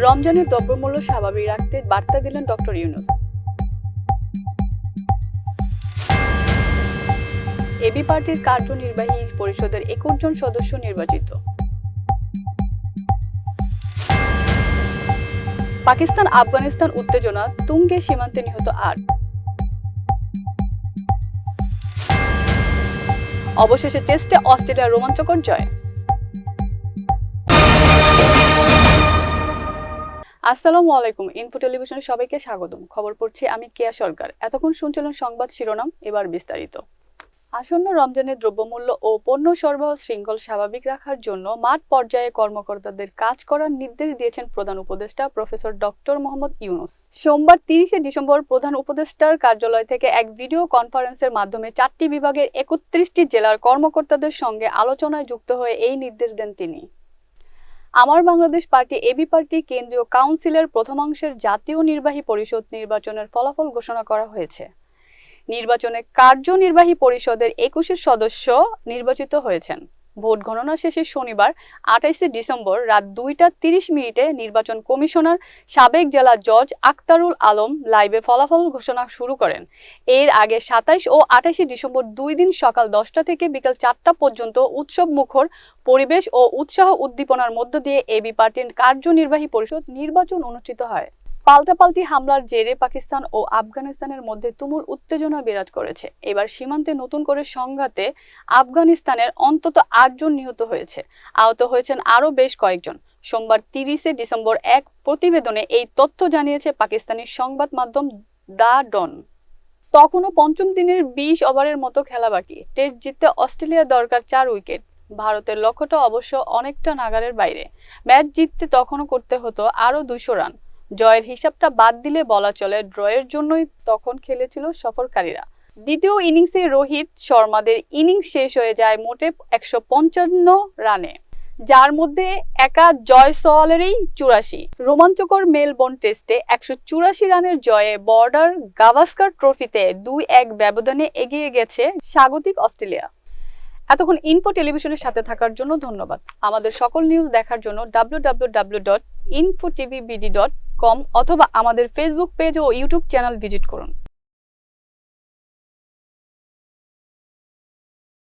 রমজানের দ্রব্যমূল্য স্বাভাবিক রাখতে বার্তা দিলেন ডক্টর ইউনূস। এবি পার্টির কার্যনির্বাহী পরিষদের 21 জন সদস্য নির্বাচিত। পাকিস্তান আফগানিস্তান উত্তেজনা তুঙ্গে, সীমান্তে নিহত 8। অবশেষে টেস্টে অস্ট্রেলিয়ার রোমাঞ্চকর জয়। আসসালামু আলাইকুম, ইনফো টেলিভিশনের সবাইকে স্বাগতম। খবর পড়ছি আমি কেয়া সরকার। এতক্ষণ শুনছিলেন সংবাদ শিরোনাম, এবার বিস্তারিত। আসন্ন রমজানের দ্রব্যমূল্য ও পণ্য সরবরাহ শৃঙ্খল স্বাভাবিক রাখার জন্য মাঠ পর্যায়ে কর্মকর্তাদের কাজ করার নির্দেশ দিয়েছেন প্রধান উপদেষ্টা প্রফেসর ডক্টর মোহাম্মদ ইউনূস। সোমবার 30শে ডিসেম্বর প্রধান উপদেষ্টার কার্যালয় থেকে এক ভিডিও কনফারেন্সের মাধ্যমে 4টি বিভাগের 31টি জেলার কর্মকর্তাদের সঙ্গে আলোচনায় যুক্ত হয়ে এই নির্দেশ দেন তিনি। আমার বাংলাদেশ পার্টি এবি পার্টি কেন্দ্রীয় কাউন্সিলের প্রথমাংশের জাতীয় নির্বাহী পরিষদ নির্বাচনের ফলাফল ঘোষণা করা হয়েছে। নির্বাচনে কার্যনির্বাহী পরিষদের 21 সদস্য নির্বাচিত হয়েছেন। ভোট গণনা শেষে শনিবার 28শে ডিসেম্বর রাত 2টা 30 মিনিটে নির্বাচন কমিশনার সাবেক জেলা জজ আক্তারুল আলম লাইভে ফলাফল ঘোষণা শুরু করেন। এর আগে 27 ও 28শে ডিসেম্বর 2 দিন সকাল 10টা থেকে বিকেল 4টা পর্যন্ত উৎসব মুখর পরিবেশ ও উৎসাহ উদ্দীপনার মধ্য দিয়ে এবি পার্টির কার্যনির্বাহী পরিষদ নির্বাচন অনুষ্ঠিত হয়। পাল্টাপাল্টি হামলার জেরে পাকিস্তান ও আফগানিস্তানের মধ্যে তুমুল উত্তেজনা বিরাজ করেছে। এবার সীমান্তে নতুন করে সংঘাতে আফগানিস্তানের অন্তত 8 জন নিহত হয়েছে, আহত হয়েছেন আরও বেশ কয়েকজন। সোমবার 30শে ডিসেম্বর এক প্রতিবেদনে এই তথ্য জানিয়েছে পাকিস্তানি সংবাদ মাধ্যম দ্য ডন। তখনও পঞ্চম দিনের 20 ওভারের মতো খেলা বাকি। টেস্ট জিততে অস্ট্রেলিয়া দরকার 4 উইকেট। ভারতের লক্ষ্যটা অবশ্য অনেকটা নাগালের বাইরে। ম্যাচ জিততে তখনও করতে হতো আরও 200 রান। জয়ের হিসাবটা বাদ দিলে বলা চলে ড্রয়ের জন্যই তখন খেলেছিল সফরকারীরা। দ্বিতীয় ইনিংসে রোহিত শর্মাদের ইনিংস শেষ হয়ে যায় মোটে 155 রানে, যার মধ্যে একা জয়সওয়ালেরই 84। রোমাঞ্চকর মেলবোর্ন টেস্টে 184 রানের জয়ে বর্ডার গাভাস্কার ট্রফিতে 2-1 ব্যবধানে এগিয়ে গেছে স্বাগতিক অস্ট্রেলিয়া। এতক্ষণ ইনফো টেলিভিশনের সাথে থাকার জন্য ধন্যবাদ। আমাদের সকল নিউজ দেখার জন্য www.infotvbd.com অথবা আমাদের ফেসবুক পেজ ও ইউটিউব চ্যানেল ভিজিট করুন।